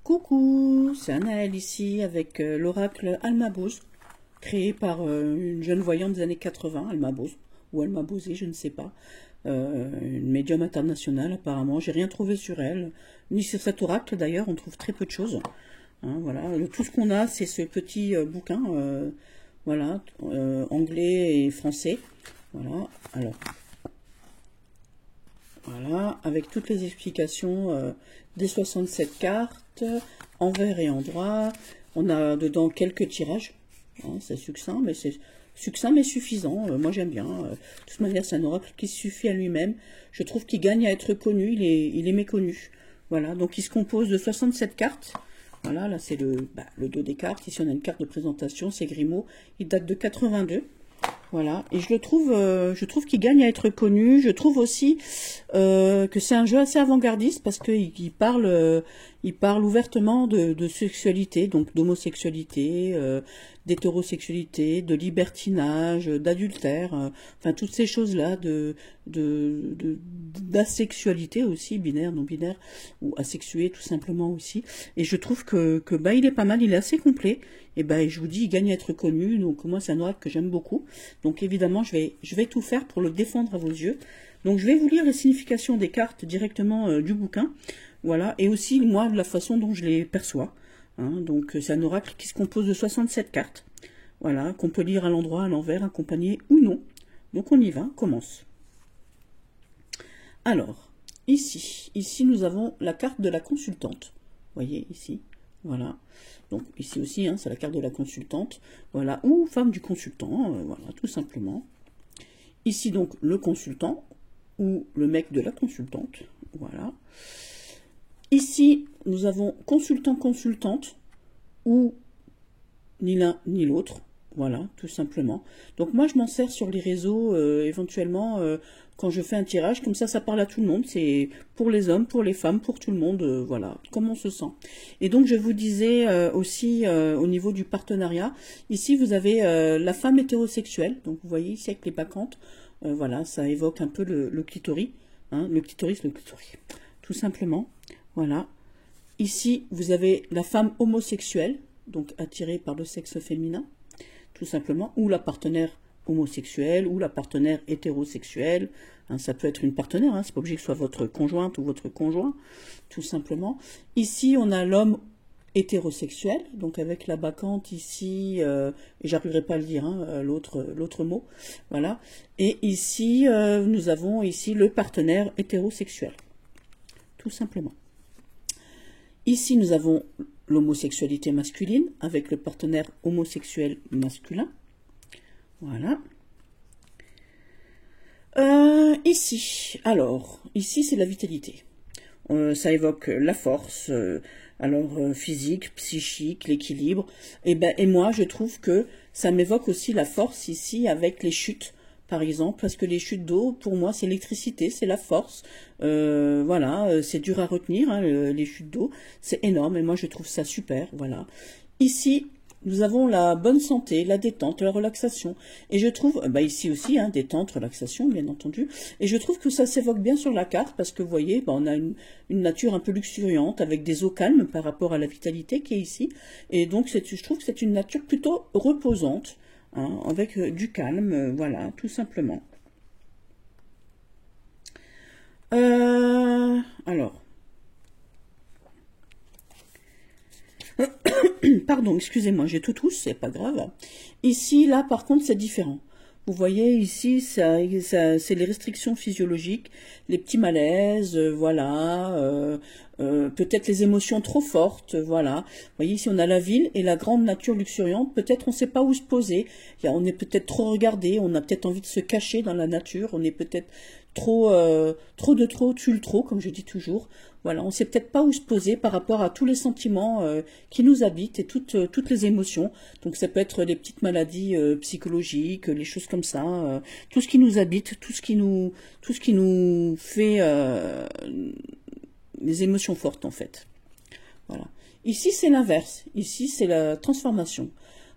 Coucou, c'est Anaëlle ici avec l'oracle Alma-Bose, créé par une jeune voyante des années 80, Alma-Bose, ou Alma-Bosé, je ne sais pas, une médium internationale apparemment. J'ai rien trouvé sur elle, ni sur cet oracle d'ailleurs, on trouve très peu de choses. Hein, voilà, tout ce qu'on a, c'est ce petit bouquin, voilà, anglais et français. Voilà, alors. Voilà, avec toutes les explications des 67 cartes, envers et endroit. On a dedans quelques tirages. Hein, c'est succinct, mais suffisant. Moi, j'aime bien. De toute manière, c'est un oracle qui suffit à lui-même. Je trouve qu'il gagne à être connu. Il est méconnu. Voilà, donc il se compose de 67 cartes. Voilà, là, c'est le dos des cartes. Ici, on a une carte de présentation. C'est Grimaud. Il date de 82. Voilà, et je trouve qu'il gagne à être connu. Je trouve aussi que c'est un jeu assez avant-gardiste parce qu'il parle ouvertement de sexualité, donc d'homosexualité, d'hétérosexualité, de libertinage, d'adultère, enfin toutes ces choses-là, d'asexualité aussi, binaire, non-binaire, ou asexué tout simplement aussi. Et je trouve que il est pas mal, il est assez complet. Et je vous dis, il gagne à être connu, donc moi c'est un oracle que j'aime beaucoup. Donc évidemment, je vais tout faire pour le défendre à vos yeux. Donc je vais vous lire les significations des cartes directement du bouquin. Voilà, et aussi moi de la façon dont je les perçois. Hein, donc c'est un oracle qui se compose de 67 cartes. Voilà, qu'on peut lire à l'endroit, à l'envers, accompagné ou non. Donc on y va, on commence. Alors, ici nous avons la carte de la consultante. Vous voyez ici, voilà. Donc ici aussi, hein, c'est la carte de la consultante, voilà, ou femme du consultant, voilà, tout simplement. Ici donc le consultant, ou le mec de la consultante, voilà. Ici, nous avons consultant-consultante, ou ni l'un ni l'autre, voilà, tout simplement. Donc moi, je m'en sers sur les réseaux, éventuellement, quand je fais un tirage, comme ça parle à tout le monde. C'est pour les hommes, pour les femmes, pour tout le monde, voilà, comme on se sent. Et donc, je vous disais aussi, au niveau du partenariat, ici, vous avez la femme hétérosexuelle. Donc, vous voyez ici avec les bacchantes, voilà, ça évoque un peu le clitoris, hein, le clitoris, tout simplement. Voilà. Ici, vous avez la femme homosexuelle, donc attirée par le sexe féminin, tout simplement, ou la partenaire homosexuelle, ou la partenaire hétérosexuelle. Hein, ça peut être une partenaire, hein, c'est pas obligé que ce soit votre conjointe ou votre conjoint, tout simplement. Ici, on a l'homme hétérosexuel, donc avec la bacchante ici, et j'arriverai pas à le dire, hein, l'autre mot, voilà. Et ici, nous avons ici le partenaire hétérosexuel, tout simplement. Ici, nous avons l'homosexualité masculine avec le partenaire homosexuel masculin. Voilà. Ici, c'est la vitalité. Ça évoque la force, physique, psychique, l'équilibre. Et moi, je trouve que ça m'évoque aussi la force ici avec les chutes. Par exemple, parce que les chutes d'eau, pour moi, c'est l'électricité, c'est la force. Voilà, c'est dur à retenir, hein, les chutes d'eau. C'est énorme et moi, je trouve ça super. Voilà. Ici, nous avons la bonne santé, la détente, la relaxation. Et je trouve, ici aussi, hein, détente, relaxation, bien entendu. Et je trouve que ça s'évoque bien sur la carte parce que, vous voyez, on a une nature un peu luxuriante avec des eaux calmes par rapport à la vitalité qui est ici. Et donc, je trouve que c'est une nature plutôt reposante. Hein, avec du calme, voilà, tout simplement. Alors. Pardon, excusez-moi, j'ai tout tousse, c'est pas grave. Ici, là, par contre, c'est différent. Vous voyez, ici, c'est les restrictions physiologiques, les petits malaises, voilà, peut-être les émotions trop fortes, voilà. Vous voyez, ici, on a la ville et la grande nature luxuriante. Peut-être on ne sait pas où se poser. On est peut-être trop regardé, on a peut-être envie de se cacher dans la nature, on est peut-être trop tue le trop, comme je dis toujours. Voilà, on ne sait peut-être pas où se poser par rapport à tous les sentiments qui nous habitent et toutes les émotions. Donc ça peut être les petites maladies psychologiques, les choses comme ça, tout ce qui nous habite, tout ce qui nous fait les émotions fortes en fait. Voilà. Ici c'est l'inverse. Ici c'est la transformation.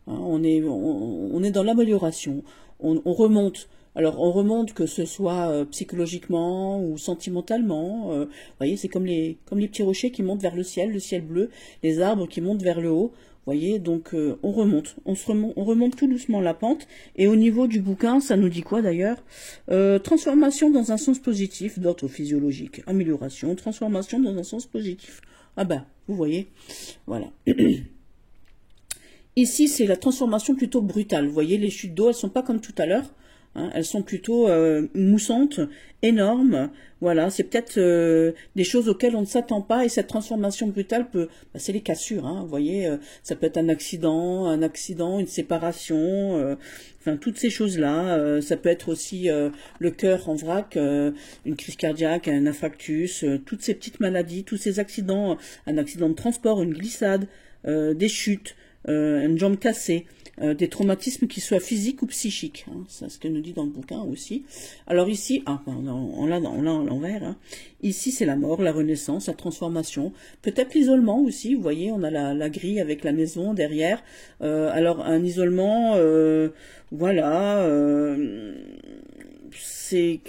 Hein, on est dans l'amélioration. On remonte Alors, on remonte que ce soit psychologiquement ou sentimentalement. Vous voyez, c'est comme les petits rochers qui montent vers le ciel bleu, les arbres qui montent vers le haut. Vous voyez, donc on remonte. On remonte tout doucement la pente. Et au niveau du bouquin, ça nous dit quoi d'ailleurs? Transformation dans un sens positif d'ordre physiologique. Amélioration, transformation dans un sens positif. Ah ben, vous voyez, voilà. Ici, c'est la transformation plutôt brutale. Vous voyez, les chutes d'eau, elles sont pas comme tout à l'heure. Hein, elles sont plutôt moussantes, énormes. Voilà, c'est peut-être des choses auxquelles on ne s'attend pas. Et cette transformation brutale peut, bah, c'est les cassures. Hein, vous voyez, ça peut être un accident, une séparation. Enfin, toutes ces choses-là. Ça peut être aussi le cœur en vrac, une crise cardiaque, un infarctus, toutes ces petites maladies, tous ces accidents, un accident de transport, une glissade, des chutes. Une jambe cassée, des traumatismes qui soient physiques ou psychiques. Hein, c'est ce que nous dit dans le bouquin aussi. Alors ici, on l'a à l'envers. Hein. Ici, c'est la mort, la renaissance, la transformation. Peut-être l'isolement aussi. Vous voyez, on a la grille avec la maison derrière. Alors, un isolement, voilà, c'est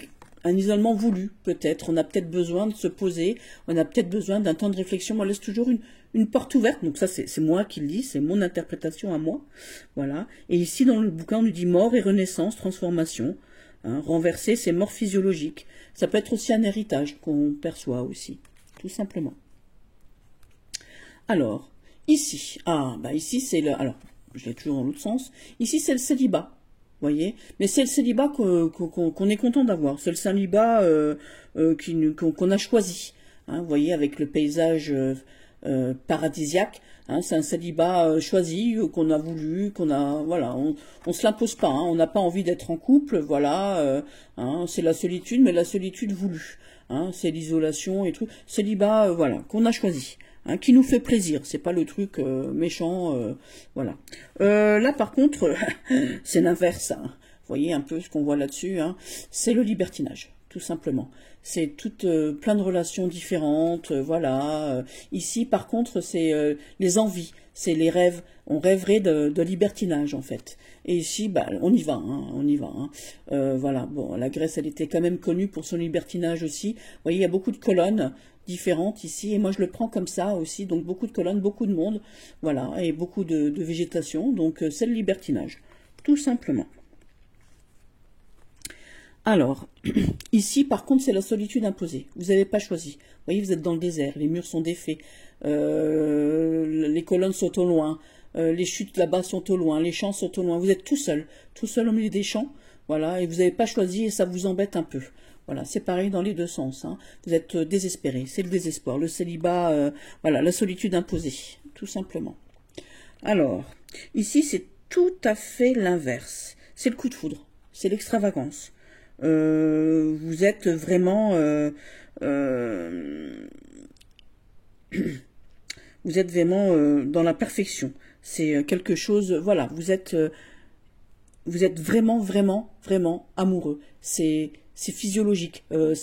un isolement voulu, peut-être. On a peut-être besoin de se poser, on a peut-être besoin d'un temps de réflexion. On laisse toujours une porte ouverte. Donc ça, c'est moi qui le dis, c'est mon interprétation à moi. Voilà. Et ici, dans le bouquin, on nous dit mort et renaissance, transformation. Hein, renverser, c'est mort physiologique. Ça peut être aussi un héritage qu'on perçoit aussi, tout simplement. Alors, ici, ici, c'est le... Alors, je l'ai toujours dans l'autre sens. Ici, c'est le célibat. Voyez, mais c'est le célibat qu'on est content d'avoir. C'est le célibat qu'on a choisi. Hein, vous voyez, avec le paysage paradisiaque. Hein, c'est un célibat choisi, qu'on a voulu, voilà, on se l'impose pas. Hein, on n'a pas envie d'être en couple, voilà. Hein, c'est la solitude, mais la solitude voulue. Hein, c'est l'isolation et tout. Célibat, voilà, qu'on a choisi. Hein, qui nous fait plaisir, c'est pas le truc méchant, voilà. Là par contre, c'est l'inverse, hein. Vous voyez un peu ce qu'on voit là-dessus, hein. C'est le libertinage, tout simplement. C'est toutes plein de relations différentes, voilà. Ici par contre, c'est les envies, c'est les rêves. On rêverait de libertinage en fait. Et ici, bah, on y va, hein, on y va. Hein. Voilà, bon, la Grèce, elle était quand même connue pour son libertinage aussi. Vous voyez, il y a beaucoup de colonnes différentes ici, et moi je le prends comme ça aussi, donc beaucoup de colonnes, beaucoup de monde, voilà, et beaucoup de végétation, donc c'est le libertinage, tout simplement. Alors, ici par contre c'est la solitude imposée, vous n'avez pas choisi, vous voyez vous êtes dans le désert, les murs sont défaits, les colonnes sont au loin, les chutes là-bas sont au loin, les champs sont au loin, vous êtes tout seul au milieu des champs, voilà, et vous n'avez pas choisi et ça vous embête un peu. Voilà, c'est pareil dans les deux sens. Hein. Vous êtes désespéré, c'est le désespoir, le célibat, voilà, la solitude imposée, tout simplement. Alors, ici, c'est tout à fait l'inverse. C'est le coup de foudre, c'est l'extravagance. Vous êtes vraiment... vous êtes vraiment dans la perfection. C'est quelque chose... Voilà, vous êtes vraiment, vraiment, vraiment amoureux. C'est physiologique. Vous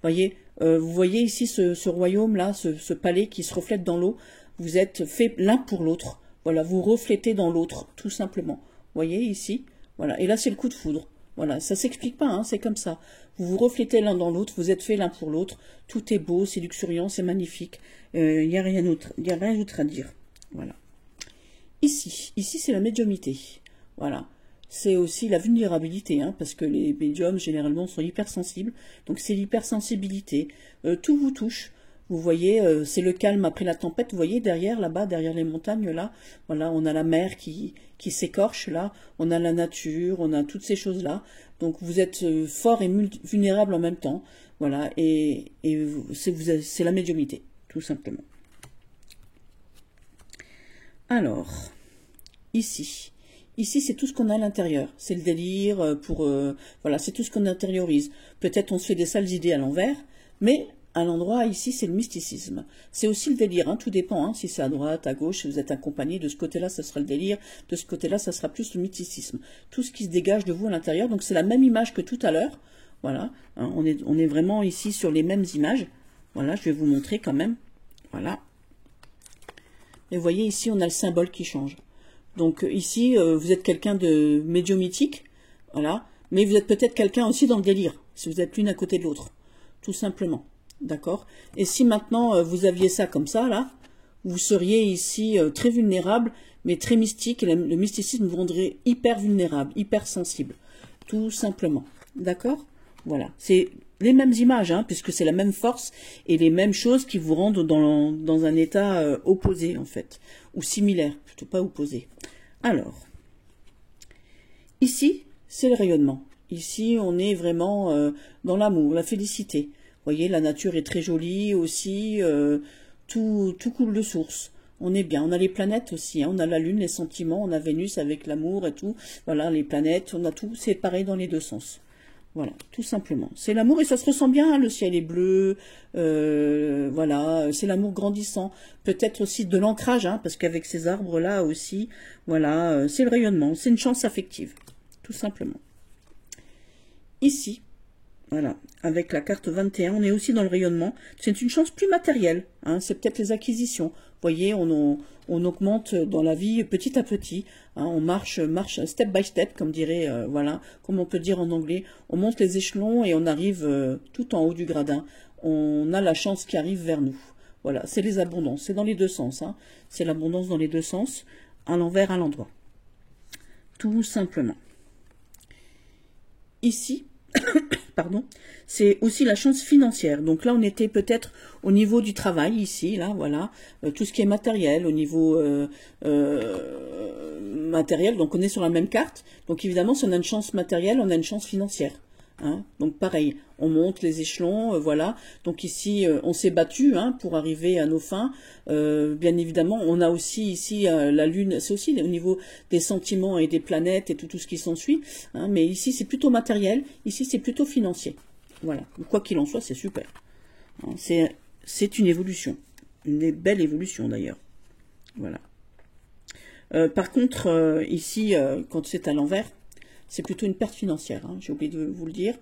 voyez ici ce royaume-là, ce palais qui se reflète dans l'eau. Vous êtes fait l'un pour l'autre. Voilà, vous reflétez dans l'autre, tout simplement. Vous voyez ici, voilà. Et là, c'est le coup de foudre. Voilà, ça s'explique pas, hein, c'est comme ça. Vous vous reflétez l'un dans l'autre, vous êtes fait l'un pour l'autre. Tout est beau, c'est luxuriant, c'est magnifique. Il n'y a rien d'autre à dire. Voilà. Ici, c'est la médiumnité. Voilà. C'est aussi la vulnérabilité, hein, parce que les médiums, généralement, sont hypersensibles. Donc, c'est l'hypersensibilité. Tout vous touche. Vous voyez, c'est le calme après la tempête. Vous voyez, derrière, là-bas, derrière les montagnes, là, voilà, on a la mer qui s'écorche, là. On a la nature, on a toutes ces choses-là. Donc, vous êtes fort et vulnérable en même temps. Voilà, et c'est la médiumnité, tout simplement. Alors, ici... Ici, c'est tout ce qu'on a à l'intérieur. C'est le délire voilà, c'est tout ce qu'on intériorise. Peut-être on se fait des sales idées à l'envers, mais à l'endroit, ici, c'est le mysticisme. C'est aussi le délire, hein, tout dépend. Hein, si c'est à droite, à gauche, si vous êtes accompagné, de ce côté-là, ça sera le délire. De ce côté-là, ça sera plus le mysticisme. Tout ce qui se dégage de vous à l'intérieur. Donc, c'est la même image que tout à l'heure. Voilà, hein, on est vraiment ici sur les mêmes images. Voilà, je vais vous montrer quand même. Voilà. Et vous voyez, ici, on a le symbole qui change. Donc ici, vous êtes quelqu'un de médiumitique, voilà, Mais vous êtes peut-être quelqu'un aussi dans le délire, si vous êtes l'une à côté de l'autre, tout simplement. D'accord? Et si maintenant vous aviez ça comme ça, là, vous seriez ici très vulnérable, mais très mystique, et le mysticisme vous rendrait hyper vulnérable, hyper sensible, tout simplement. D'accord? Voilà. C'est les mêmes images, hein, puisque c'est la même force et les mêmes choses qui vous rendent dans un état opposé, en fait, ou similaire, plutôt pas opposé. Alors, ici, c'est le rayonnement. Ici, on est vraiment dans l'amour, la félicité. Vous voyez, la nature est très jolie aussi, tout coule de source. On est bien, on a les planètes aussi, hein, on a la Lune, les sentiments, on a Vénus avec l'amour et tout. Voilà, les planètes, on a tout, c'est pareil dans les deux sens. Voilà, tout simplement. C'est l'amour et ça se ressent bien, hein, le ciel est bleu, voilà, c'est l'amour grandissant. Peut-être aussi de l'ancrage, hein, parce qu'avec ces arbres-là aussi, voilà, c'est le rayonnement, c'est une chance affective, tout simplement. Ici, voilà, avec la carte 21, on est aussi dans le rayonnement. C'est une chance plus matérielle, hein, c'est peut-être les acquisitions. Vous voyez, on augmente dans la vie petit à petit, hein, on marche step by step, comme dirait, voilà, comme on peut dire en anglais. On monte les échelons et on arrive tout en haut du gradin. On a la chance qui arrive vers nous. Voilà, c'est les abondances, c'est dans les deux sens, hein. C'est l'abondance dans les deux sens, à l'envers, à l'endroit. Tout simplement. Ici, pardon, c'est aussi la chance financière. Donc là, on était peut-être au niveau du travail, ici, là, voilà, tout ce qui est matériel, au niveau matériel, donc on est sur la même carte. Donc évidemment, si on a une chance matérielle, on a une chance financière. Hein. Donc pareil, on monte les échelons, voilà. Donc ici, on s'est battu hein, pour arriver à nos fins. Bien évidemment, on a aussi ici la Lune, c'est aussi au niveau des sentiments et des planètes et tout ce qui s'ensuit. Hein, mais ici, c'est plutôt matériel. Ici, c'est plutôt financier. Voilà. Quoi qu'il en soit, c'est super. Hein, c'est une évolution. Une belle évolution d'ailleurs. Voilà. Par contre, ici, quand c'est à l'envers, c'est plutôt une perte financière, hein, j'ai oublié de vous le dire.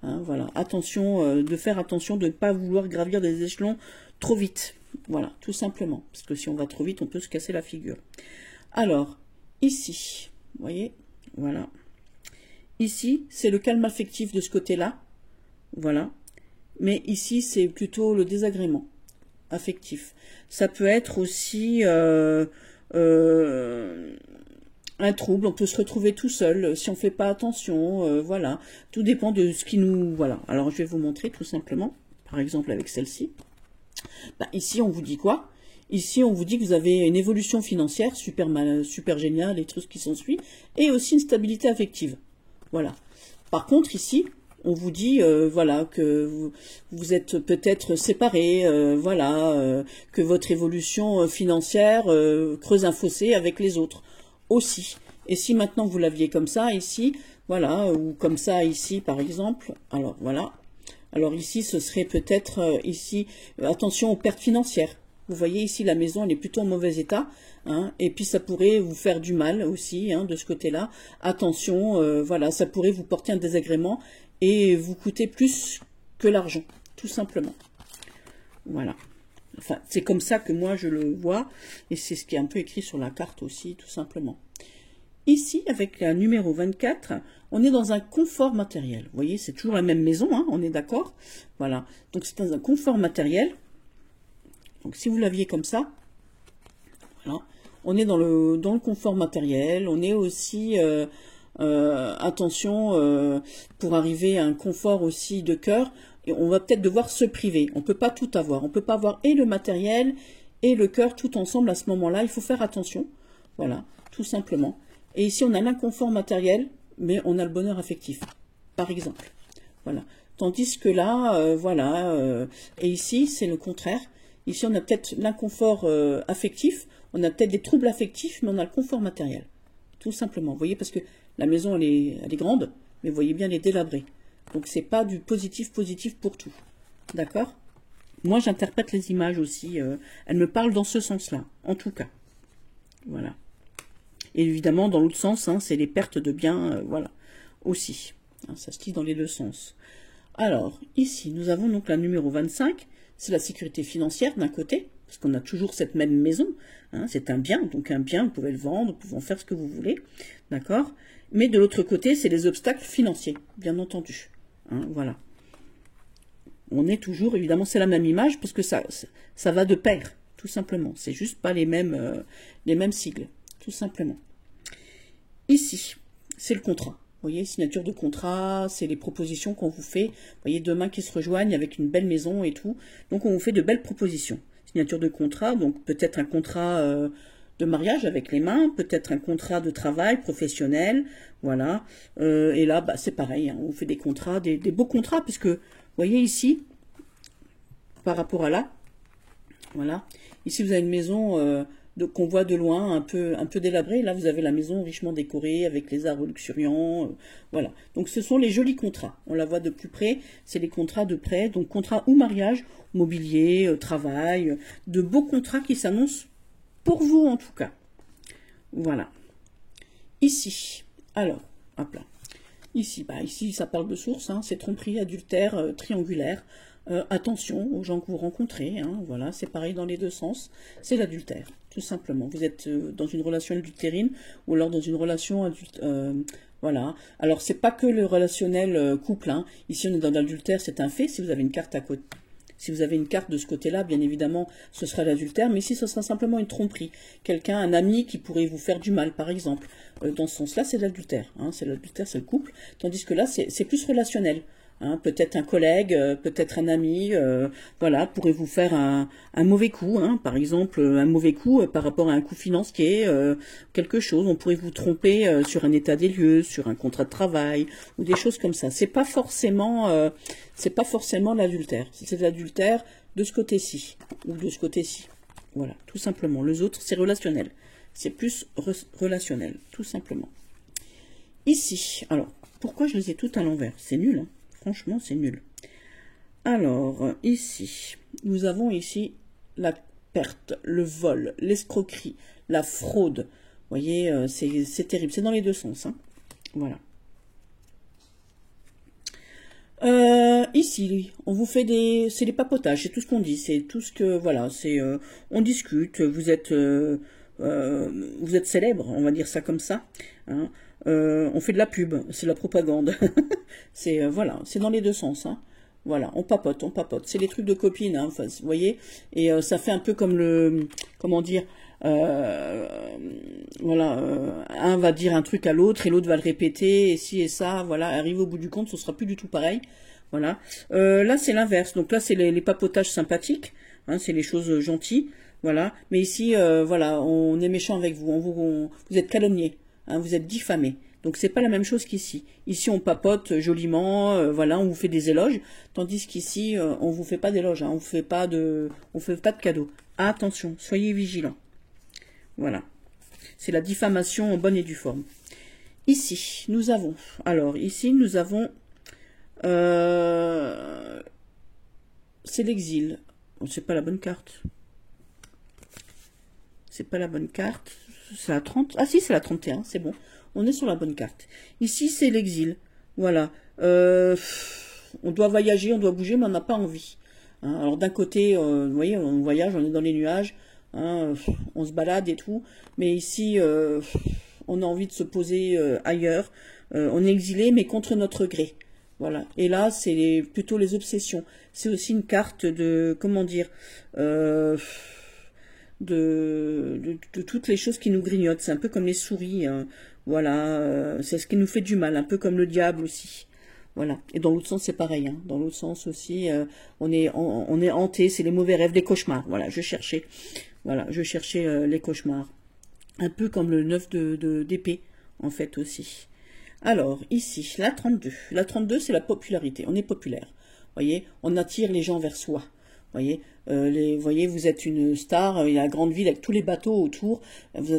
Hein, voilà. Attention, de faire attention de ne pas vouloir gravir des échelons trop vite. Voilà, tout simplement. Parce que si on va trop vite, on peut se casser la figure. Alors, ici, vous voyez, voilà. Ici, c'est le calme affectif de ce côté-là. Voilà. Mais ici, c'est plutôt le désagrément affectif. Ça peut être aussi... un trouble, on peut se retrouver tout seul si on ne fait pas attention, voilà. Tout dépend de ce qui nous... Voilà. Alors, je vais vous montrer tout simplement, par exemple avec celle-ci. Ben, ici, on vous dit quoi? Ici, on vous dit que vous avez une évolution financière super géniale et tout ce qui s'ensuit, et aussi une stabilité affective. Voilà. Par contre, ici, on vous dit, voilà, que vous êtes peut-être séparés, voilà, que votre évolution financière creuse un fossé avec les autres. Aussi. Et si maintenant vous l'aviez comme ça ici, voilà, ou comme ça ici par exemple, alors voilà. Alors ici ce serait peut-être ici, attention aux pertes financières. Vous voyez ici la maison elle est plutôt en mauvais état, hein, et puis ça pourrait vous faire du mal aussi hein, de ce côté-là. Attention, voilà, ça pourrait vous porter un désagrément et vous coûter plus que l'argent, tout simplement. Voilà. Enfin, c'est comme ça que moi je le vois, et c'est ce qui est un peu écrit sur la carte aussi, tout simplement. Ici, avec la numéro 24, on est dans un confort matériel. Vous voyez, c'est toujours la même maison, hein, on est d'accord. Voilà, donc c'est dans un confort matériel. Donc si vous l'aviez comme ça, voilà, on est dans le confort matériel, on est aussi... attention, pour arriver à un confort aussi de cœur, et on va peut-être devoir se priver. On ne peut pas tout avoir. On ne peut pas avoir et le matériel et le cœur tout ensemble à ce moment-là. Il faut faire attention. Voilà, tout simplement. Et ici, on a l'inconfort matériel, mais on a le bonheur affectif, par exemple. Voilà. Tandis que là, voilà, et ici, c'est le contraire. Ici, on a peut-être l'inconfort affectif, on a peut-être des troubles affectifs, mais on a le confort matériel. Tout simplement. Vous voyez, parce que la maison, elle est grande, mais vous voyez bien, elle est délabrée. Donc, c'est pas du positif pour tout. D'accord? Moi, j'interprète les images aussi. Elles me parlent dans ce sens-là, en tout cas. Voilà. Et évidemment, dans l'autre sens, hein, c'est les pertes de biens, voilà, aussi. Hein, ça se dit dans les deux sens. Alors, ici, nous avons donc la numéro 25. C'est la sécurité financière d'un côté, parce qu'on a toujours cette même maison. Hein, c'est un bien, donc un bien, vous pouvez le vendre, vous pouvez en faire ce que vous voulez. D'accord? Mais de l'autre côté, c'est les obstacles financiers, bien entendu. Hein, voilà. On est toujours, évidemment, c'est la même image, parce que ça va de pair, tout simplement. C'est juste pas les mêmes sigles, tout simplement. Ici, c'est le contrat. Vous voyez, signature de contrat, c'est les propositions qu'on vous fait. Vous voyez, deux mains qui se rejoignent avec une belle maison et tout. Donc, on vous fait de belles propositions. Signature de contrat, donc peut-être un contrat de mariage avec les mains, peut-être un contrat de travail professionnel, voilà. Et là, bah, c'est pareil, hein, on vous fait des contrats, des beaux contrats, puisque, vous voyez ici, par rapport à là, voilà. Ici, vous avez une maison qu'on voit de loin, un peu délabrée. Là, vous avez la maison richement décorée avec les arbres luxuriants. Voilà. Donc, ce sont les jolis contrats. On la voit de plus près. C'est les contrats de près. Donc, contrat ou mariage, mobilier, travail. De beaux contrats qui s'annoncent pour vous, en tout cas. Voilà. Ici. Alors, hop là. Ici, ici, ça parle de source. Hein, c'est tromperie, adultère, triangulaire. Attention aux gens que vous rencontrez, hein, voilà, c'est pareil dans les deux sens, c'est l'adultère, tout simplement. Vous êtes dans une relation adultérine ou alors dans une relation adulte, voilà. Alors c'est pas que le relationnel couple, hein. Ici on est dans l'adultère, c'est un fait. Si vous avez une carte à côté, si vous avez une carte de ce côté-là, bien évidemment, ce sera l'adultère, mais ici ce sera simplement une tromperie. Quelqu'un, un ami qui pourrait vous faire du mal, par exemple. Dans ce sens-là, c'est l'adultère, hein, c'est l'adultère, c'est le couple, tandis que là, c'est plus relationnel. Hein, peut-être un collègue, peut-être un ami, voilà, pourrait vous faire un mauvais coup, hein, par exemple, un mauvais coup par rapport à un coup financier, quelque chose. On pourrait vous tromper sur un état des lieux, sur un contrat de travail, ou des choses comme ça. C'est pas forcément l'adultère. C'est l'adultère de ce côté-ci, ou de ce côté-ci. Voilà, tout simplement. Les autres, c'est relationnel. C'est plus relationnel, tout simplement. Ici, alors, pourquoi je les ai toutes à l'envers? C'est nul, hein. Franchement, c'est nul. Alors, ici, nous avons ici la perte, le vol, l'escroquerie, la fraude. Vous voyez, c'est terrible. C'est dans les deux sens. Hein. Voilà. Ici, on vous fait c'est les papotages, c'est tout ce qu'on dit. C'est tout ce que, voilà, on discute. Vous êtes célèbre, on va dire ça comme ça. Hein. On fait de la pub, c'est de la propagande. C'est voilà, c'est dans les deux sens. Hein. Voilà, on papote. C'est les trucs de copines, hein, enfin, vous voyez. Et ça fait un peu comme comment dire, voilà, un va dire un truc à l'autre et l'autre va le répéter et ci et ça. Voilà, arrive au bout du compte, ce sera plus du tout pareil. Voilà. Là, c'est l'inverse. Donc là, c'est les papotages sympathiques. Hein, c'est les choses gentilles. Voilà. Mais ici, voilà, on est méchant avec vous. Vous êtes calomnié. Hein, vous êtes diffamé. Donc c'est pas la même chose qu'ici. Ici on papote joliment, voilà, on vous fait des éloges, tandis qu'ici on vous fait pas d'éloges, hein, on fait pas de cadeaux. Attention, soyez vigilants. Voilà. C'est la diffamation en bonne et due forme. Ici nous avons, c'est l'exil. Bon, c'est pas la bonne carte. C'est pas la bonne carte. C'est la 30. Ah si, c'est la 31, c'est bon. On est sur la bonne carte. Ici, c'est l'exil. Voilà. On doit voyager, on doit bouger, mais on n'a pas envie. Hein, alors d'un côté, vous voyez, on voyage, on est dans les nuages, hein, on se balade et tout. Mais ici, on a envie de se poser ailleurs. On est exilé, mais contre notre gré. Voilà. Et là, c'est plutôt les obsessions. C'est aussi une carte de, comment dire, de toutes les choses qui nous grignotent. C'est un peu comme les souris. Hein. Voilà, c'est ce qui nous fait du mal, un peu comme le diable aussi. Voilà. Et dans l'autre sens, c'est pareil. Hein. Dans l'autre sens aussi, on est hanté, c'est les mauvais rêves, les cauchemars. Voilà, je cherchais les cauchemars. Un peu comme le 9 d'épée, en fait, aussi. Alors, ici, la 32. La 32, c'est la popularité. On est populaire. Vous voyez, on attire les gens vers soi. Voyez, voyez, vous êtes une star, il y a la grande ville avec tous les bateaux autour,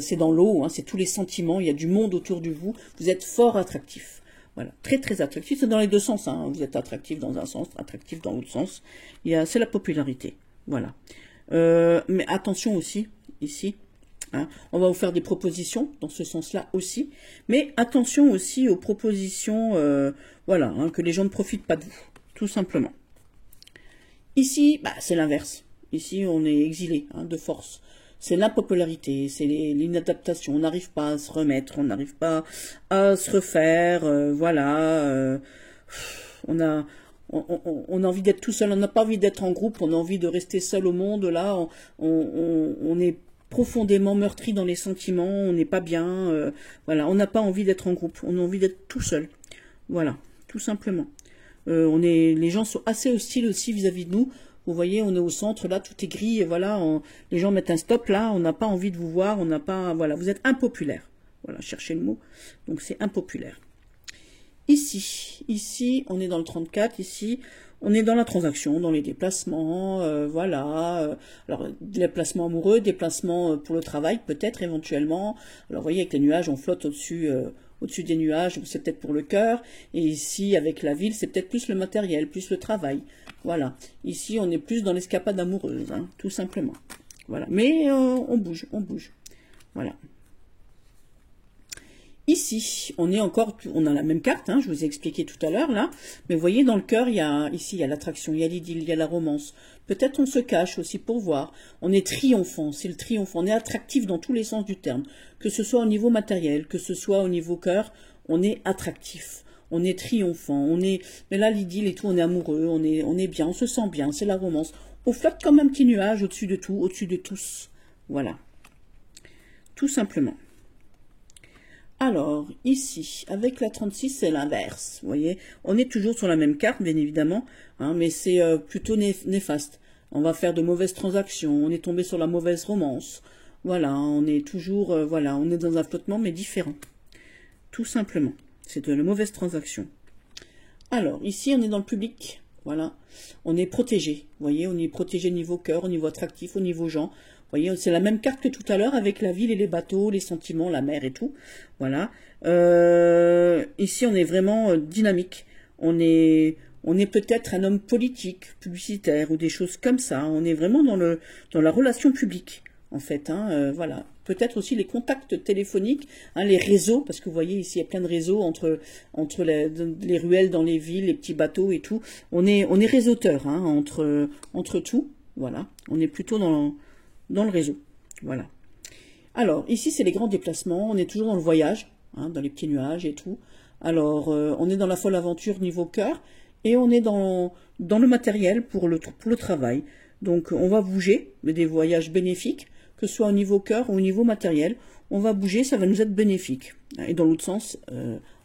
c'est dans l'eau, hein, c'est tous les sentiments, il y a du monde autour de vous, vous êtes fort attractif. Voilà, très très attractif, c'est dans les deux sens, hein, vous êtes attractif dans un sens, attractif dans l'autre sens, c'est la popularité. Voilà. Mais attention aussi, ici, hein, on va vous faire des propositions dans ce sens-là aussi, mais attention aussi aux propositions, voilà, hein, que les gens ne profitent pas de vous, tout simplement. Ici, c'est l'inverse. Ici, on est exilé, hein, de force. c'est l'impopularité, c'est l'inadaptation, on n'arrive pas à se remettre, on n'arrive pas à se refaire, voilà, on a... On a envie d'être tout seul, on n'a pas envie d'être en groupe, on a envie de rester seul au monde, là, on est profondément meurtri dans les sentiments, on n'est pas bien, voilà, on n'a pas envie d'être en groupe, on a envie d'être tout seul, voilà, tout simplement. Les gens sont assez hostiles aussi vis-à-vis de nous. Vous voyez, on est au centre, là, tout est gris, et voilà, les gens mettent un stop, là, on n'a pas envie de vous voir, on n'a pas, voilà, vous êtes impopulaire. Voilà, cherchez le mot. Donc c'est impopulaire. Ici, on est dans le 34, ici, on est dans la transaction, dans les déplacements, voilà. Alors, déplacements amoureux, déplacements pour le travail, peut-être, éventuellement. Alors, vous voyez, avec les nuages, on flotte au-dessus des nuages, c'est peut-être pour le cœur. Et ici, avec la ville, c'est peut-être plus le matériel, plus le travail. Voilà. Ici, on est plus dans l'escapade amoureuse, hein, tout simplement. Voilà. Mais on bouge. Voilà. Ici, on a la même carte, hein, je vous ai expliqué tout à l'heure, là. Mais vous voyez, dans le cœur, ici, il y a l'attraction, il y a l'idylle, il y a la romance. Peut-être on se cache aussi pour voir. On est triomphant, c'est le triomphe. On est attractif dans tous les sens du terme. Que ce soit au niveau matériel, que ce soit au niveau cœur, on est attractif. On est triomphant, mais là, l'idylle et tout, on est amoureux, on est bien, on se sent bien, c'est la romance. On flotte comme un petit nuage au-dessus de tout, au-dessus de tous. Voilà. Tout simplement. Alors, ici, avec la 36, c'est l'inverse. Vous voyez, on est toujours sur la même carte, bien évidemment, hein, mais c'est plutôt néfaste. On va faire de mauvaises transactions, on est tombé sur la mauvaise romance. Voilà, on est toujours, voilà, on est dans un flottement, mais différent. Tout simplement. C'est de la mauvaise transaction. Alors, ici, on est dans le public. Voilà, on est protégé. Vous voyez, on est protégé au niveau cœur, au niveau attractif, au niveau gens. Vous voyez, c'est la même carte que tout à l'heure avec la ville et les bateaux, les sentiments, la mer et tout. Voilà. Ici, on est vraiment dynamique. On est peut-être un homme politique, publicitaire ou des choses comme ça. On est vraiment dans la relation publique, en fait. Hein, voilà. Peut-être aussi les contacts téléphoniques, hein, les réseaux, parce que vous voyez ici, il y a plein de réseaux entre les ruelles dans les villes, les petits bateaux et tout. On est réseauteur, hein, entre tout. Voilà. On est plutôt dans le réseau. Voilà. Alors, ici, c'est les grands déplacements. On est toujours dans le voyage, hein, dans les petits nuages et tout. Alors, on est dans la folle aventure niveau cœur et on est dans le matériel pour le travail. Donc, on va bouger, mais des voyages bénéfiques, que ce soit au niveau cœur ou au niveau matériel. On va bouger, ça va nous être bénéfique. Et dans l'autre sens,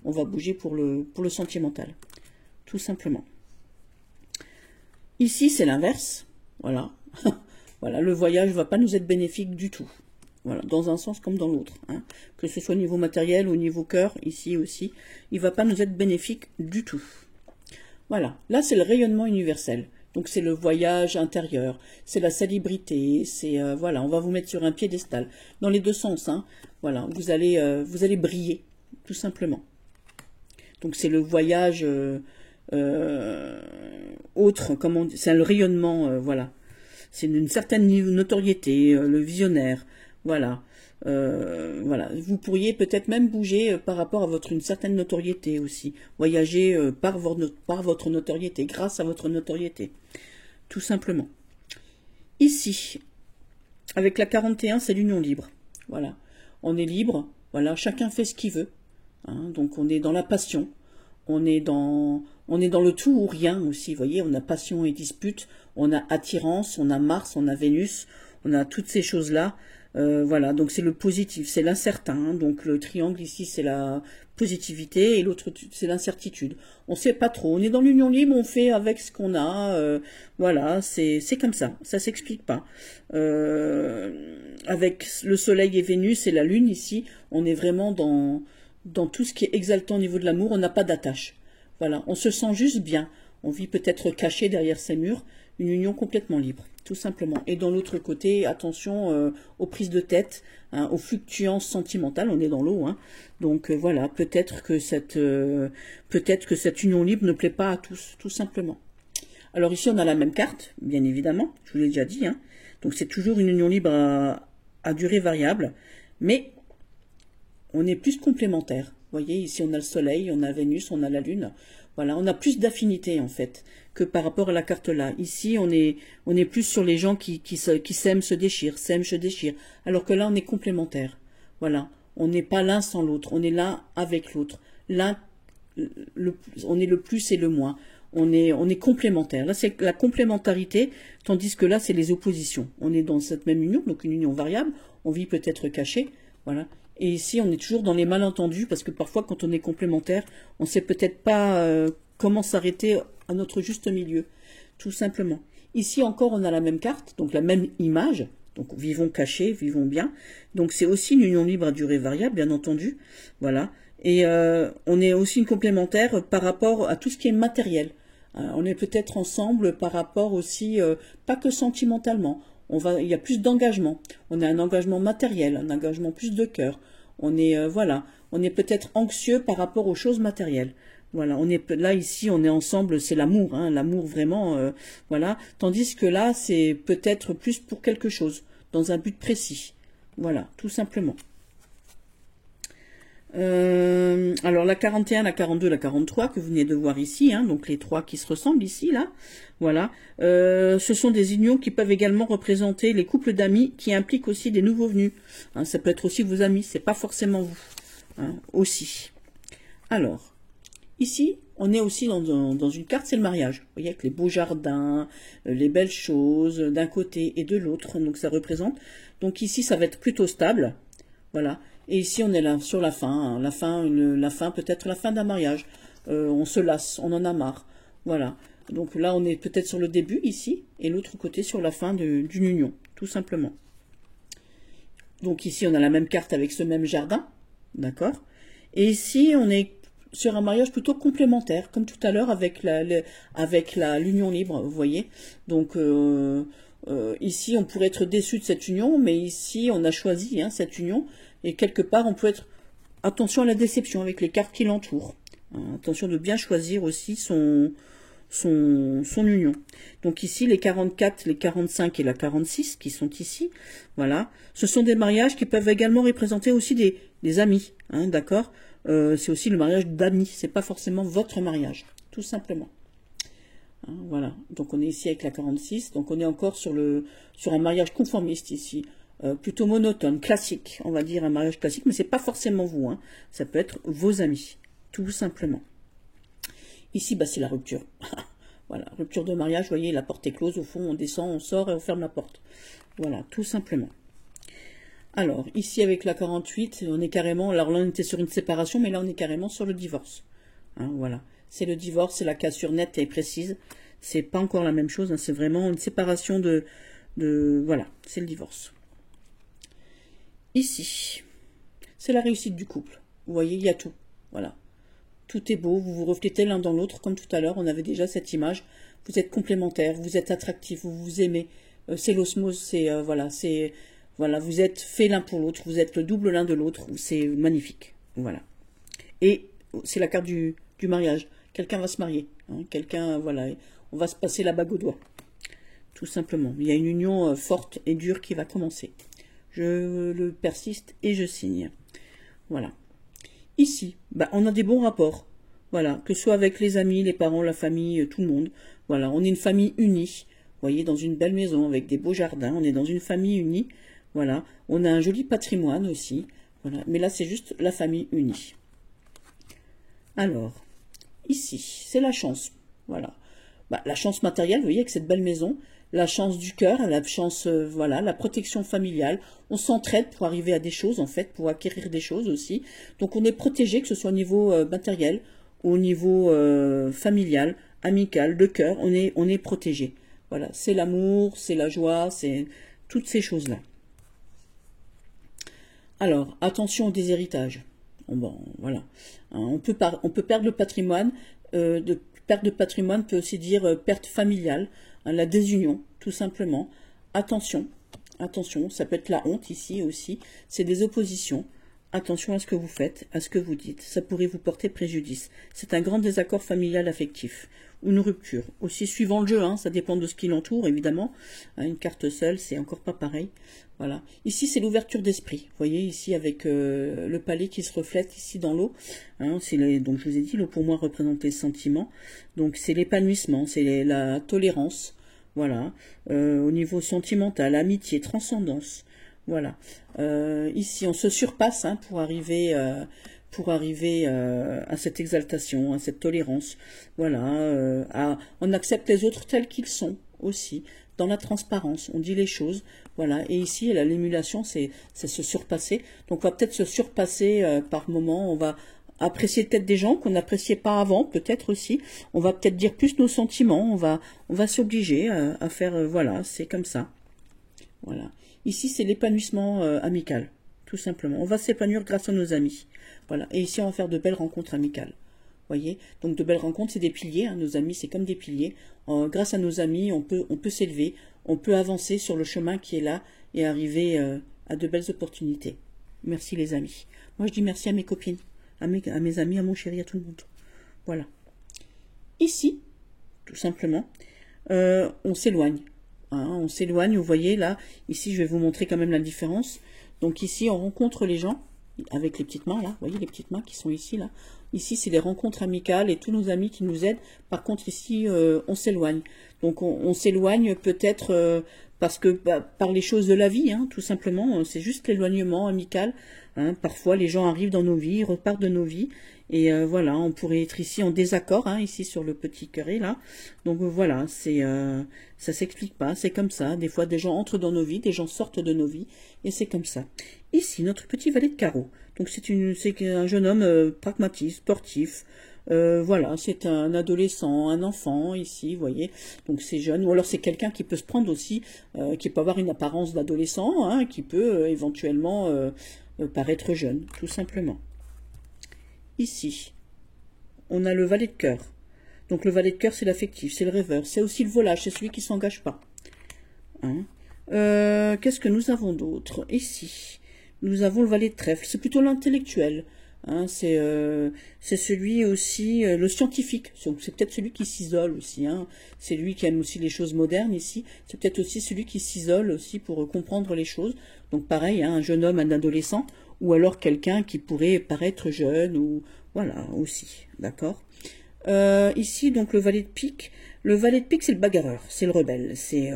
on va bouger pour le sentimental. Tout simplement. Ici, c'est l'inverse. Voilà. Voilà, le voyage ne va pas nous être bénéfique du tout. Voilà, dans un sens comme dans l'autre. Hein. Que ce soit au niveau matériel ou au niveau cœur, ici aussi, il ne va pas nous être bénéfique du tout. Voilà, là c'est le rayonnement universel. Donc c'est le voyage intérieur, c'est la célébrité, c'est voilà, on va vous mettre sur un piédestal. Dans les deux sens, hein. Voilà, vous allez briller, tout simplement. Donc c'est le voyage autre, c'est le rayonnement, voilà. C'est une certaine notoriété, le visionnaire, voilà. Voilà. Vous pourriez peut-être même bouger par rapport à une certaine notoriété aussi. Voyager par votre notoriété, grâce à votre notoriété. Tout simplement. Ici, avec la 41, c'est l'union libre. Voilà. On est libre, voilà, chacun fait ce qu'il veut. Hein, donc on est dans la passion. On est dans le tout ou rien aussi, vous voyez, on a passion et dispute, on a attirance, on a Mars, on a Vénus, on a toutes ces choses-là. Voilà, donc c'est le positif, c'est l'incertain. Hein, donc le triangle ici, c'est la positivité et l'autre, c'est l'incertitude. On ne sait pas trop, on est dans l'union libre, on fait avec ce qu'on a. Voilà, c'est comme ça s'explique pas. Avec le soleil et Vénus et la lune ici, on est vraiment dans tout ce qui est exaltant au niveau de l'amour, on n'a pas d'attache. Voilà, on se sent juste bien. On vit peut-être caché derrière ces murs, une union complètement libre, tout simplement. Et dans l'autre côté, attention aux prises de tête, hein, aux fluctuations sentimentales, on est dans l'eau. Hein. Donc voilà, peut-être que cette union libre ne plaît pas à tous, tout simplement. Alors ici, on a la même carte, bien évidemment, je vous l'ai déjà dit. Hein. Donc c'est toujours une union libre à durée variable, mais on est plus complémentaires. voyez, ici on a le soleil, on a Vénus, on a la lune. Voilà, on a plus d'affinité en fait que par rapport à la carte là. Ici, on est plus sur les gens qui s'aiment, se déchirent, s'aiment, se déchirent. Alors que là, on est complémentaires. Voilà, on n'est pas l'un sans l'autre, on est l'un avec l'autre. L'un, on est le plus et le moins. On est complémentaires. Là, c'est la complémentarité, tandis que là, c'est les oppositions. On est dans cette même union, donc une union variable. On vit peut-être caché, voilà. Et ici, on est toujours dans les malentendus, parce que parfois, quand on est complémentaire, on ne sait peut-être pas comment s'arrêter à notre juste milieu, tout simplement. Ici encore, on a la même carte, donc la même image. Donc, vivons cachés, vivons bien. Donc, c'est aussi une union libre à durée variable, bien entendu. Voilà. Et on est aussi une complémentaire par rapport à tout ce qui est matériel. On est peut-être ensemble par rapport aussi, pas que sentimentalement. Il y a plus d'engagement. On a un engagement matériel, un engagement plus de cœur. On est voilà, on est peut-être anxieux par rapport aux choses matérielles. Voilà, on est là ici, on est ensemble, c'est l'amour, hein, l'amour vraiment, voilà. Tandis que là, c'est peut-être plus pour quelque chose, dans un but précis. Voilà, tout simplement. Alors la 41, la 42, la 43 que vous venez de voir ici, hein, donc les trois qui se ressemblent ici, là, voilà. Ce sont des unions qui peuvent également représenter les couples d'amis qui impliquent aussi des nouveaux venus. Hein, ça peut être aussi vos amis, c'est pas forcément vous, hein, aussi. Alors, ici, on est aussi dans une carte, c'est le mariage. Vous voyez, avec les beaux jardins, les belles choses d'un côté et de l'autre, donc ça représente. Donc ici, ça va être plutôt stable, voilà. Et ici, on est là sur la fin, hein. La fin, peut-être la fin d'un mariage. On se lasse, on en a marre. Voilà. Donc là, on est peut-être sur le début, ici, et l'autre côté sur la fin d'une union, tout simplement. Donc ici, on a la même carte avec ce même jardin, d'accord? Et ici, on est sur un mariage plutôt complémentaire, comme tout à l'heure avec l'union libre, vous voyez. Donc ici, on pourrait être déçu de cette union, mais ici, on a choisi hein, cette union. Et quelque part, on peut être... Attention à la déception avec les cartes qui l'entourent. Attention de bien choisir aussi son union. Donc ici, les 44, les 45 et la 46 qui sont ici, voilà. Ce sont des mariages qui peuvent également représenter aussi des amis, hein, d'accord. C'est aussi le mariage d'amis, c'est pas forcément votre mariage, tout simplement. Hein, voilà, donc on est ici avec la 46, donc on est encore sur un mariage conformiste ici. Plutôt monotone, classique, on va dire un mariage classique, mais c'est pas forcément vous, hein. Ça peut être vos amis, tout simplement. Ici, bah, c'est la rupture. Voilà, rupture de mariage, vous voyez, la porte est close, au fond, on descend, on sort et on ferme la porte. Voilà, tout simplement. Alors, ici avec la 48, on est carrément, alors là on était sur une séparation, mais là on est carrément sur le divorce. Hein, voilà, c'est le divorce, c'est la cassure nette et précise. C'est pas encore la même chose, hein, c'est vraiment une séparation voilà, c'est le divorce. Ici, c'est la réussite du couple. Vous voyez, il y a tout. Voilà. Tout est beau, vous vous reflétez l'un dans l'autre, comme tout à l'heure, on avait déjà cette image. Vous êtes complémentaires, vous êtes attractifs, vous vous aimez. C'est l'osmose, voilà, vous êtes faits l'un pour l'autre, vous êtes le double l'un de l'autre, c'est magnifique. Voilà. Et c'est la carte du mariage. Quelqu'un va se marier. Hein, quelqu'un, voilà, on va se passer la bague au doigt. Tout simplement. Il y a une union forte et dure qui va commencer. Je le persiste et je signe. Voilà. Ici, bah, on a des bons rapports. Voilà, que ce soit avec les amis, les parents, la famille, tout le monde. Voilà, on est une famille unie. Vous voyez, dans une belle maison avec des beaux jardins. On est dans une famille unie. Voilà, on a un joli patrimoine aussi. Voilà, mais là, c'est juste la famille unie. Alors, ici, c'est la chance. Voilà. Bah, la chance matérielle, vous voyez, avec cette belle maison. La chance du cœur, la chance, voilà, la protection familiale. On s'entraide pour arriver à des choses, en fait, pour acquérir des choses aussi. Donc, on est protégé, que ce soit au niveau matériel, au niveau familial, amical, de cœur, on est protégé. Voilà, c'est l'amour, c'est la joie, c'est toutes ces choses-là. Alors, attention au déshéritage. Bon, voilà. Hein, on peut perdre le patrimoine. Perte de patrimoine peut aussi dire perte familiale. La désunion, tout simplement. Attention, attention, ça peut être la honte ici aussi. C'est des oppositions. attention à ce que vous faites, à ce que vous dites. Ça pourrait vous porter préjudice. C'est un grand désaccord familial affectif. Ou une rupture. Aussi suivant le jeu, hein, ça dépend de ce qui l'entoure, évidemment. Une carte seule, c'est encore pas pareil. Voilà. Ici, c'est l'ouverture d'esprit. Vous voyez, ici, avec le palais qui se reflète ici dans l'eau. Hein, donc, je vous ai dit, l'eau pour moi représente les sentiments. Donc, c'est l'épanouissement, c'est la tolérance. Voilà. Au niveau sentimental, amitié, transcendance. Voilà. Ici, on se surpasse hein, pour arriver à cette exaltation, à cette tolérance. Voilà. On accepte les autres tels qu'ils sont aussi. Dans la transparence, on dit les choses. Voilà. Et ici, l'émulation, c'est se surpasser. Donc, on va peut-être se surpasser par moment. On va apprécier peut-être des gens qu'on n'appréciait pas avant, peut-être aussi. On va peut-être dire plus nos sentiments. On va s'obliger à faire... voilà, c'est comme ça. Voilà. Ici, c'est l'épanouissement amical, tout simplement. On va s'épanouir grâce à nos amis. Voilà. Et ici, on va faire de belles rencontres amicales. Voyez. Donc, de belles rencontres, c'est des piliers. Hein. Nos amis, c'est comme des piliers. Grâce à nos amis, on peut s'élever. On peut avancer sur le chemin qui est là et arriver à de belles opportunités. Merci, les amis. Moi, je dis merci à mes copines, à mes amis, à mon chéri, à tout le monde. Voilà. Ici, tout simplement, on s'éloigne. Hein, on s'éloigne, vous voyez là, ici je vais vous montrer quand même la différence. Donc ici on rencontre les gens avec les petites mains là, vous voyez les petites mains qui sont ici là. Ici c'est des rencontres amicales et tous nos amis qui nous aident. Par contre ici on s'éloigne. Donc on s'éloigne peut-être parce que par les choses de la vie, hein, tout simplement. C'est juste l'éloignement amical. Hein. Parfois les gens arrivent dans nos vies, repartent de nos vies. Et voilà, on pourrait être ici en désaccord, hein, ici sur le petit carré là. Donc voilà, ça s'explique pas, c'est comme ça. Des fois, des gens entrent dans nos vies, des gens sortent de nos vies, et c'est comme ça. Ici, notre petit valet de carreau. Donc c'est un jeune homme pragmatique, sportif. Voilà, c'est un adolescent, un enfant ici, vous voyez. Donc c'est jeune, ou alors c'est quelqu'un qui peut se prendre aussi, qui peut avoir une apparence d'adolescent, hein, qui peut éventuellement paraître jeune, tout simplement. Ici, on a le valet de cœur. Donc le valet de cœur, c'est l'affectif, c'est le rêveur. C'est aussi le volage, c'est celui qui ne s'engage pas. Hein. Qu'est-ce que nous avons d'autre? Ici, nous avons le valet de trèfle. C'est plutôt l'intellectuel. Hein, c'est celui aussi, le scientifique. C'est peut-être celui qui s'isole aussi. Hein. C'est lui qui aime aussi les choses modernes ici. C'est peut-être aussi celui qui s'isole aussi pour comprendre les choses. Donc pareil, hein, un jeune homme, un adolescent, ou alors quelqu'un qui pourrait paraître jeune, ou voilà, aussi, d'accord. Ici, donc, le valet de pique. Le valet de pique, c'est le bagarreur, c'est le rebelle, c'est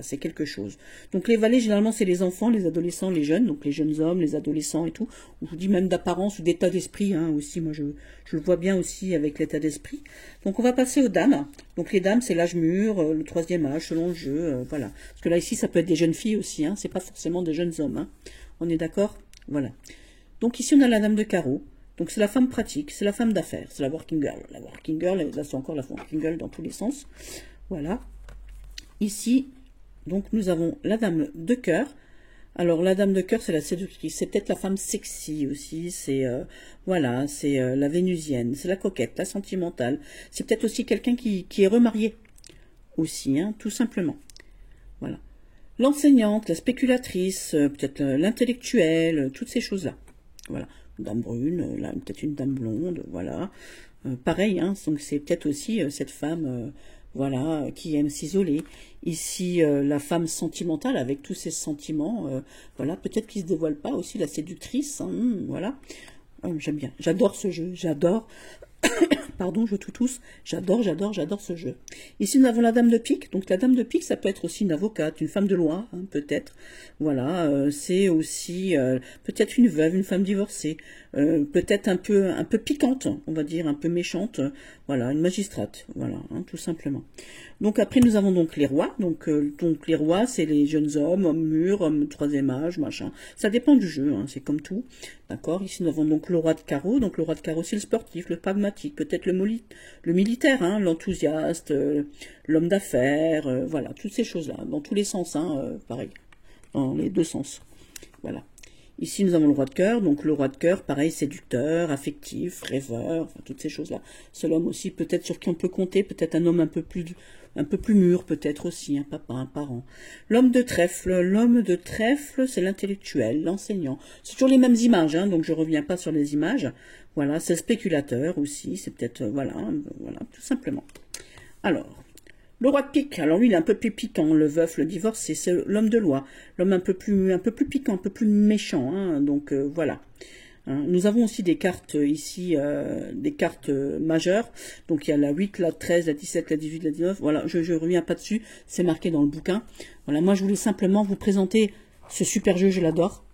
c'est quelque chose. Donc, les valets, généralement, c'est les enfants, les adolescents, les jeunes, donc les jeunes hommes, les adolescents et tout. On vous dit même d'apparence ou d'état d'esprit, hein, aussi. Moi, je le vois bien aussi avec l'état d'esprit. Donc, on va passer aux dames. Donc, les dames, c'est l'âge mûr, le troisième âge, selon le jeu, voilà. Parce que là, ici, ça peut être des jeunes filles aussi, hein, c'est pas forcément des jeunes hommes, hein. On est d'accord? Voilà. Donc, ici, on a la dame de carreau. Donc c'est la femme pratique, c'est la femme d'affaires, c'est la working girl. La working girl, là c'est encore la working girl dans tous les sens. Voilà. Ici, donc nous avons la dame de cœur. Alors la dame de cœur, c'est la séductrice, c'est peut-être la femme sexy aussi, c'est voilà, c'est la vénusienne, c'est la coquette, la sentimentale. C'est peut-être aussi quelqu'un qui est remarié aussi, hein, tout simplement. Voilà. L'enseignante, la spéculatrice, peut-être l'intellectuelle, toutes ces choses-là. Voilà. Dame brune, là peut-être une dame blonde, voilà. Pareil, hein, donc c'est peut-être aussi cette femme, voilà, qui aime s'isoler. Ici, la femme sentimentale avec tous ses sentiments, voilà, peut-être qui se dévoile pas aussi, la séductrice, hein, voilà. J'aime bien, j'adore ce jeu, j'adore. Pardon, je tousse, j'adore ce jeu. Ici, nous avons la dame de pique. Donc, la dame de pique, ça peut être aussi une avocate, une femme de loi, hein, peut-être. Voilà, c'est aussi peut-être une veuve, une femme divorcée, peut-être un peu piquante, on va dire, un peu méchante. Voilà, une magistrate, voilà, hein, tout simplement. Donc, après, nous avons donc les rois. Donc les rois, c'est les jeunes hommes mûrs, hommes troisième âge, machin. Ça dépend du jeu, hein, c'est comme tout. D'accord. Ici, nous avons donc le roi de carreau. Donc, le roi de carreau, c'est le sportif, le pragmatique, peut-être le militaire, hein, l'enthousiaste, l'homme d'affaires, voilà, toutes ces choses-là, dans tous les sens, hein, pareil, dans les deux sens. Voilà. Ici, nous avons le roi de cœur. Donc, le roi de cœur, pareil, séducteur, affectif, rêveur, enfin, toutes ces choses-là. C'est l'homme aussi, peut-être sur qui on peut compter, peut-être un homme un peu plus mûr, peut-être aussi, un papa, un parent. L'homme de trèfle, c'est l'intellectuel, l'enseignant. C'est toujours les mêmes images, hein, donc je reviens pas sur les images. Voilà, c'est le spéculateur aussi, c'est peut-être, voilà, tout simplement. Alors, le roi de pique, alors lui, il est un peu plus piquant, le veuf, le divorce, c'est l'homme de loi. L'homme un peu plus piquant, un peu plus méchant, hein, donc voilà. Hein, nous avons aussi des cartes ici, des cartes majeures. Donc il y a la 8, la 13, la 17, la 18, la 19. Voilà, je ne reviens pas dessus, c'est marqué dans le bouquin. Voilà, moi je voulais simplement vous présenter ce super jeu, je l'adore.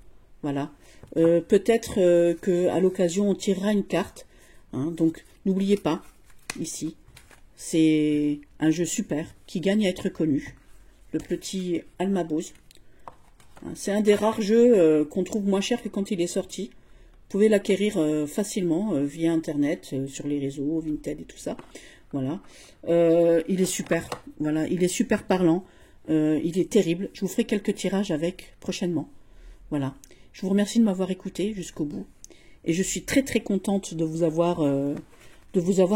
Voilà. Peut-être qu'à l'occasion on tirera une carte. Hein, donc n'oubliez pas, ici, c'est un jeu super qui gagne à être connu. Le petit Almabose. Hein, c'est un des rares jeux qu'on trouve moins cher que quand il est sorti. Vous pouvez l'acquérir facilement via internet, sur les réseaux, Vinted et tout ça. Voilà. Il est super. Voilà, il est super parlant. Il est terrible. Je vous ferai quelques tirages avec prochainement. Voilà. Je vous remercie de m'avoir écouté jusqu'au bout. Et je suis très très contente de vous avoir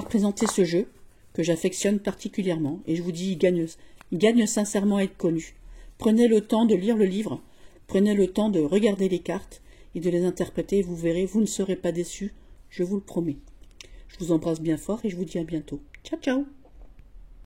présenté ce jeu que j'affectionne particulièrement. Et je vous dis, il gagne sincèrement à être connu. Prenez le temps de lire le livre. Prenez le temps de regarder les cartes et de les interpréter. Vous verrez, vous ne serez pas déçus. Je vous le promets. Je vous embrasse bien fort et je vous dis à bientôt. Ciao, ciao!